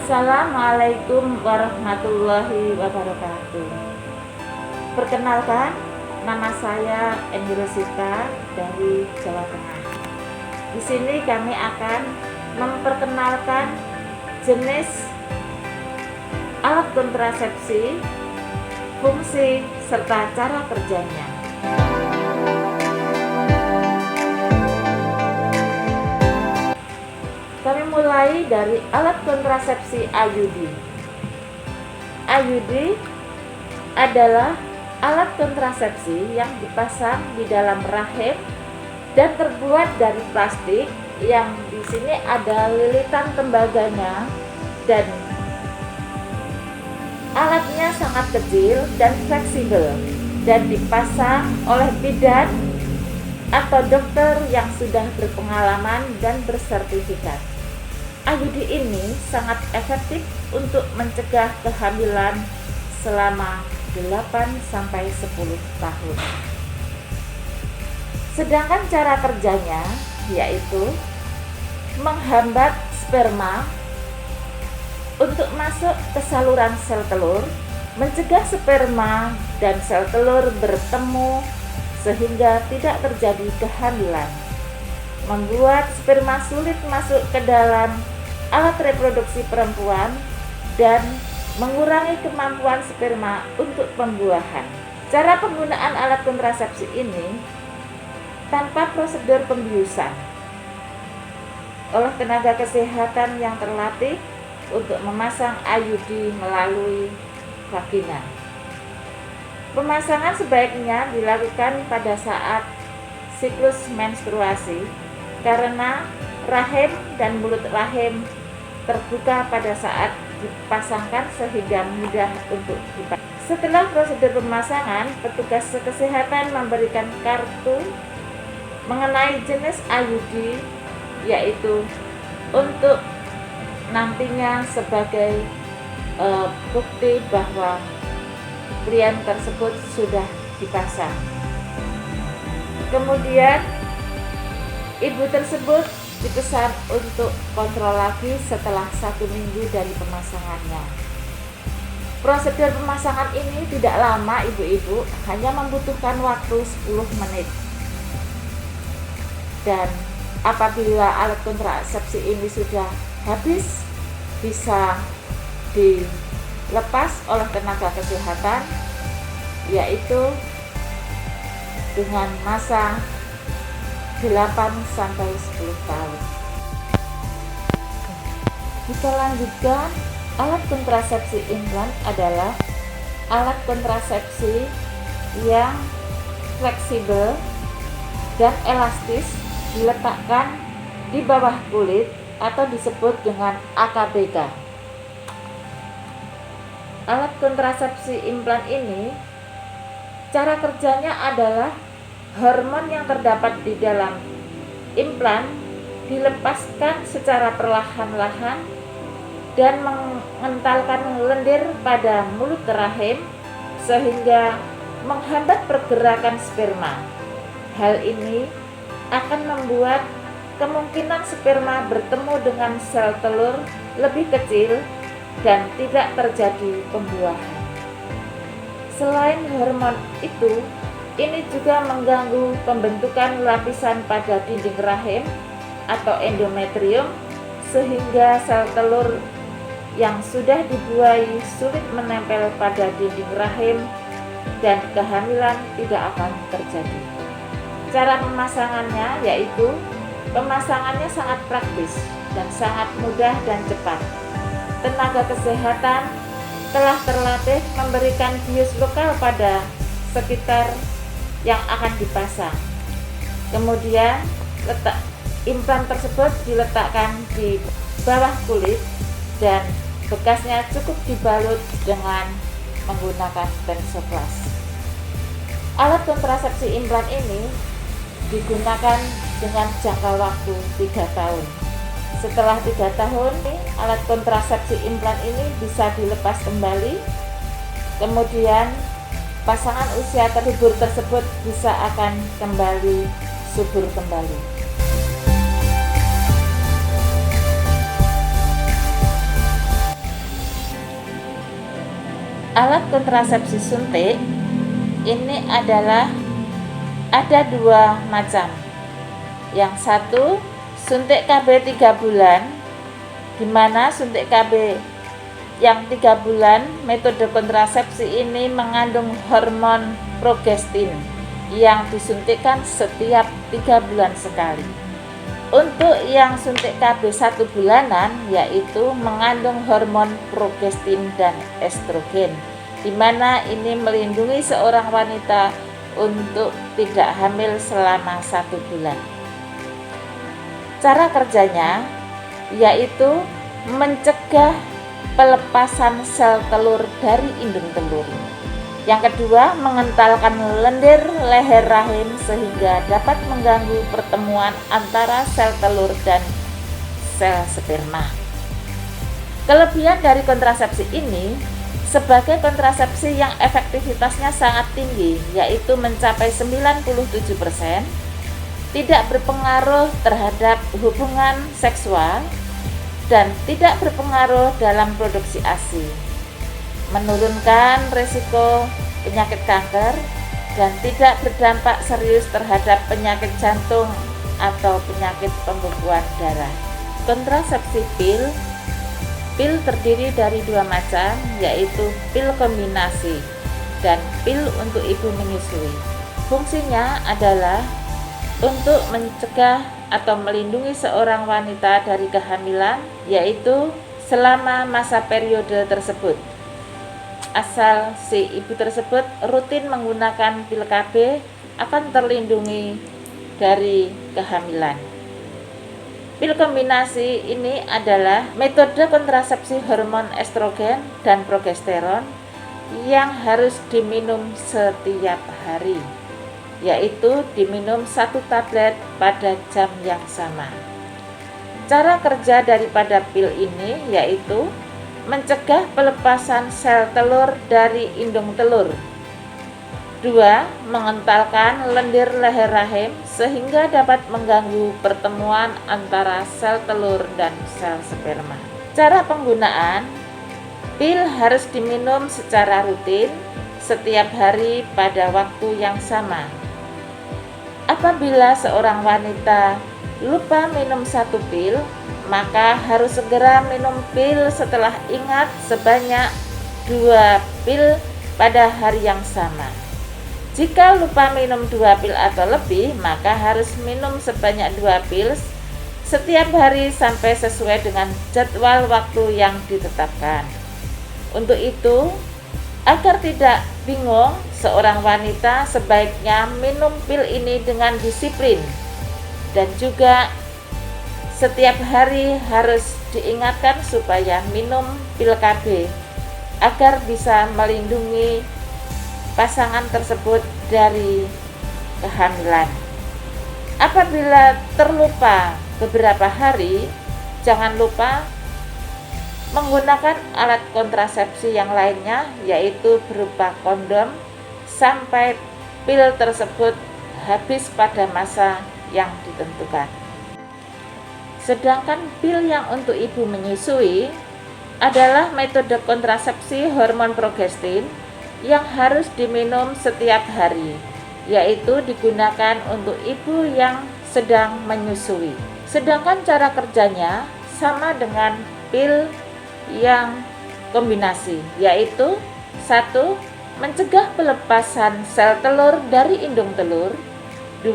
Assalamualaikum warahmatullahi wabarakatuh. Perkenalkan, nama saya Eni Rosita dari Jawa Tengah. Di sini kami akan memperkenalkan jenis alat kontrasepsi, fungsi, serta cara kerjanya. Kami mulai dari alat kontrasepsi IUD. IUD adalah alat kontrasepsi yang dipasang di dalam rahim dan terbuat dari plastik yang di sini ada lilitan tembaganya, dan alatnya sangat kecil dan fleksibel dan dipasang oleh bidan atau dokter yang sudah berpengalaman dan bersertifikat. IUD ini sangat efektif untuk mencegah kehamilan selama 8-10 tahun. Sedangkan cara kerjanya yaitu menghambat sperma untuk masuk ke saluran sel telur, mencegah sperma dan sel telur bertemu sehingga tidak terjadi kehamilan, membuat sperma sulit masuk ke dalam alat reproduksi perempuan, dan mengurangi kemampuan sperma untuk pembuahan. Cara penggunaan alat kontrasepsi ini tanpa prosedur pembiusan oleh tenaga kesehatan yang terlatih untuk memasang IUD melalui vagina. Pemasangan sebaiknya dilakukan pada saat siklus menstruasi karena rahim dan mulut rahim terbuka pada saat dipasangkan sehingga mudah untuk dipasang. Setelah prosedur pemasangan, petugas kesehatan memberikan kartu mengenai jenis IUD, yaitu untuk nantinya sebagai bukti bahwa pilihan tersebut sudah dipasang. Kemudian ibu tersebut dipesan untuk kontrol lagi setelah 1 minggu dari pemasangannya. Prosedur pemasangan ini tidak lama ibu-ibu, hanya membutuhkan waktu 10 menit. Dan apabila alat kontrasepsi ini sudah habis, bisa dilepas oleh tenaga kesehatan, yaitu dengan masa 8-10 tahun. Kita lanjutkan, alat kontrasepsi implan adalah alat kontrasepsi yang fleksibel dan elastis, diletakkan di bawah kulit atau disebut dengan AKBK. Alat kontrasepsi implan ini cara kerjanya adalah hormon yang terdapat di dalam implan dilepaskan secara perlahan-lahan dan mengentalkan lendir pada mulut rahim sehingga menghambat pergerakan sperma. Hal ini akan membuat kemungkinan sperma bertemu dengan sel telur lebih kecil dan tidak terjadi pembuahan. Selain hormon itu, ini juga mengganggu pembentukan lapisan pada dinding rahim atau endometrium sehingga sel telur yang sudah dibuai sulit menempel pada dinding rahim dan kehamilan tidak akan terjadi. Cara pemasangannya yaitu pemasangannya sangat praktis dan sangat mudah dan cepat. Tenaga kesehatan telah terlatih memberikan bius lokal pada sekitar yang akan dipasang. Kemudian implan tersebut diletakkan di bawah kulit dan bekasnya cukup dibalut dengan menggunakan tensoplast. Alat kontrasepsi implan ini digunakan dengan jangka waktu 3 tahun. Setelah 3 tahun, alat kontrasepsi implan ini bisa dilepas kembali. Kemudian pasangan usia tersebut bisa akan kembali subur kembali. Alat kontrasepsi suntik ini adalah ada dua macam. Yang satu, suntik KB 3 bulan, di mana suntik KB yang 3 bulan metode kontrasepsi ini mengandung hormon progestin yang disuntikkan setiap 3 bulan sekali. Untuk yang suntik KB 1 bulanan yaitu mengandung hormon progestin dan estrogen, di mana ini melindungi seorang wanita untuk tidak hamil selama 1 bulan. Cara kerjanya yaitu mencegah pelepasan sel telur dari indung telur. Yang kedua, mengentalkan lendir leher rahim sehingga dapat mengganggu pertemuan antara sel telur dan sel sperma. Kelebihan dari kontrasepsi ini sebagai kontrasepsi yang efektivitasnya sangat tinggi, yaitu mencapai 97%, tidak berpengaruh terhadap hubungan seksual dan tidak berpengaruh dalam produksi ASI, menurunkan risiko penyakit kanker, dan tidak berdampak serius terhadap penyakit jantung atau penyakit pembekuan darah. Kontrasepsi pil terdiri dari dua macam, yaitu pil kombinasi dan pil untuk ibu menyusui. Fungsinya adalah untuk mencegah atau melindungi seorang wanita dari kehamilan, yaitu selama masa periode tersebut. Asal si ibu tersebut rutin menggunakan pil KB, akan terlindungi dari kehamilan. Pil kombinasi ini adalah metode kontrasepsi hormon estrogen dan progesteron yang harus diminum setiap hari, yaitu diminum 1 tablet pada jam yang sama. Cara kerja daripada pil ini yaitu mencegah pelepasan sel telur dari indung telur. 2. Mengentalkan lendir leher rahim sehingga dapat mengganggu pertemuan antara sel telur dan sel sperma. Cara penggunaan, pil harus diminum secara rutin setiap hari pada waktu yang sama. Apabila seorang wanita lupa minum 1 pil, maka harus segera minum pil setelah ingat sebanyak 2 pil pada hari yang sama. Jika lupa minum 2 pil atau lebih, maka harus minum sebanyak 2 pil setiap hari sampai sesuai dengan jadwal waktu yang ditetapkan. Untuk itu, agar tidak bingung, seorang wanita sebaiknya minum pil ini dengan disiplin dan juga setiap hari harus diingatkan supaya minum pil KB agar bisa melindungi pasangan tersebut dari kehamilan. Apabila terlupa beberapa hari, jangan lupa menggunakan alat kontrasepsi yang lainnya, yaitu berupa kondom, sampai pil tersebut habis pada masa yang ditentukan. Sedangkan pil yang untuk ibu menyusui adalah metode kontrasepsi hormon progestin yang harus diminum setiap hari, yaitu digunakan untuk ibu yang sedang menyusui. Sedangkan cara kerjanya sama dengan pil yang kombinasi, yaitu 1. Mencegah pelepasan sel telur dari indung telur. 2.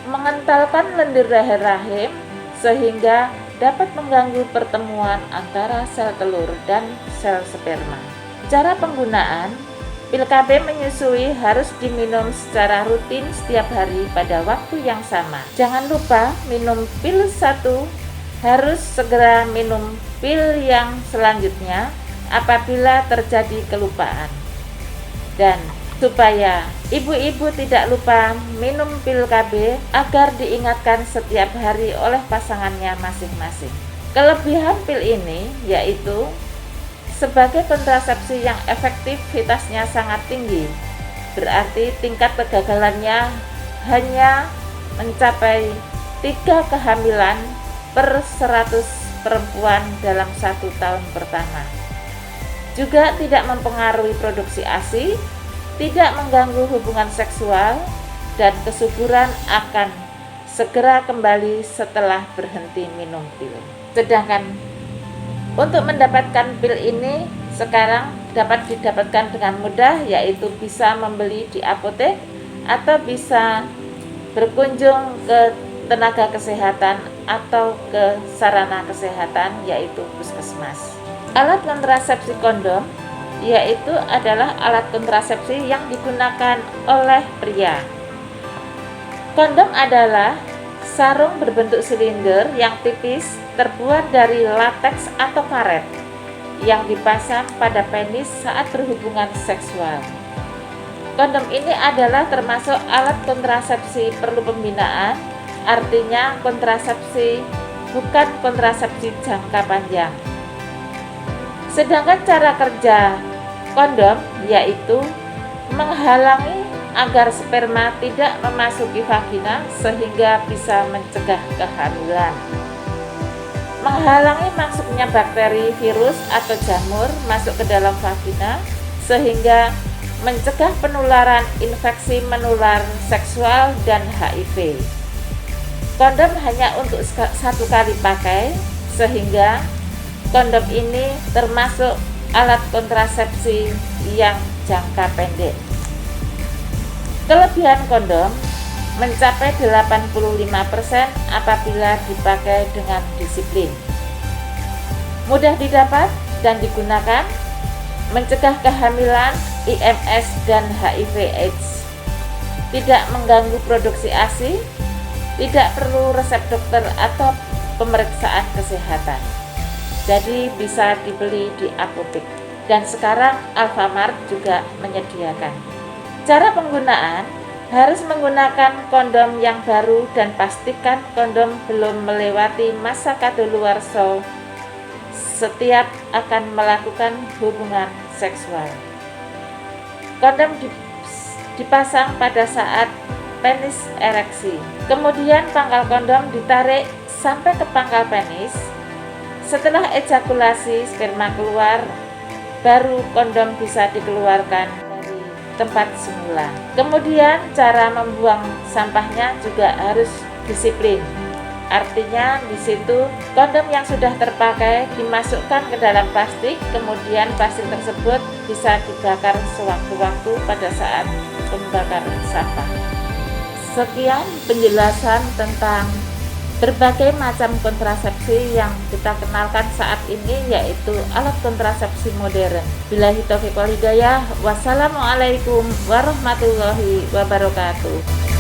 Mengentalkan lendir leher rahim sehingga dapat mengganggu pertemuan antara sel telur dan sel sperma. Cara penggunaan, pil KB menyusui harus diminum secara rutin setiap hari pada waktu yang sama. Jangan lupa minum pil 1, harus segera minum pil yang selanjutnya apabila terjadi kelupaan. Dan supaya ibu-ibu tidak lupa minum pil KB agar diingatkan setiap hari oleh pasangannya masing-masing. Kelebihan pil ini yaitu sebagai kontrasepsi yang efektivitasnya sangat tinggi, berarti tingkat kegagalannya hanya mencapai 3 kehamilan per 100 perempuan dalam 1 tahun pertama. juga tidak mempengaruhi produksi ASI, tidak mengganggu hubungan seksual, dan kesuburan akan segera kembali setelah berhenti minum pil. Sedangkan untuk mendapatkan pil ini sekarang dapat didapatkan dengan mudah, yaitu bisa membeli di apotek atau bisa berkunjung ke tenaga kesehatan atau ke sarana kesehatan, yaitu puskesmas. Alat kontrasepsi kondom yaitu adalah alat kontrasepsi yang digunakan oleh pria. Kondom adalah sarung berbentuk silinder yang tipis terbuat dari lateks atau karet yang dipasang pada penis saat berhubungan seksual. Kondom ini adalah termasuk alat kontrasepsi perlu pembinaan, artinya kontrasepsi bukan kontrasepsi jangka panjang. Sedangkan cara kerja kondom yaitu menghalangi agar sperma tidak memasuki vagina sehingga bisa mencegah kehamilan. Menghalangi masuknya bakteri, virus, atau jamur masuk ke dalam vagina sehingga mencegah penularan infeksi menular seksual dan HIV. Kondom hanya untuk satu kali pakai sehingga kondom ini termasuk alat kontrasepsi yang jangka pendek. Kelebihan kondom mencapai 85% apabila dipakai dengan disiplin. Mudah didapat dan digunakan, mencegah kehamilan, IMS dan HIV/AIDS. Tidak mengganggu produksi ASI, tidak perlu resep dokter atau pemeriksaan kesehatan. Jadi bisa dibeli di apotek. Dan sekarang Alfamart juga menyediakan. Cara penggunaan harus menggunakan kondom yang baru dan pastikan kondom belum melewati masa kadaluarsa setiap akan melakukan hubungan seksual. Kondom dipasang pada saat penis ereksi. Kemudian pangkal kondom ditarik sampai ke pangkal penis. Setelah ejakulasi sperma keluar, baru kondom bisa dikeluarkan dari tempat semula. Kemudian cara membuang sampahnya juga harus disiplin. Artinya di situ kondom yang sudah terpakai dimasukkan ke dalam plastik, kemudian plastik tersebut bisa dibakar sewaktu-waktu pada saat pembakaran sampah. Sekian penjelasan tentang berbagai macam kontrasepsi yang kita kenalkan saat ini, yaitu alat kontrasepsi modern. Billahi taufiq wal hidayah. Wassalamualaikum warahmatullahi wabarakatuh.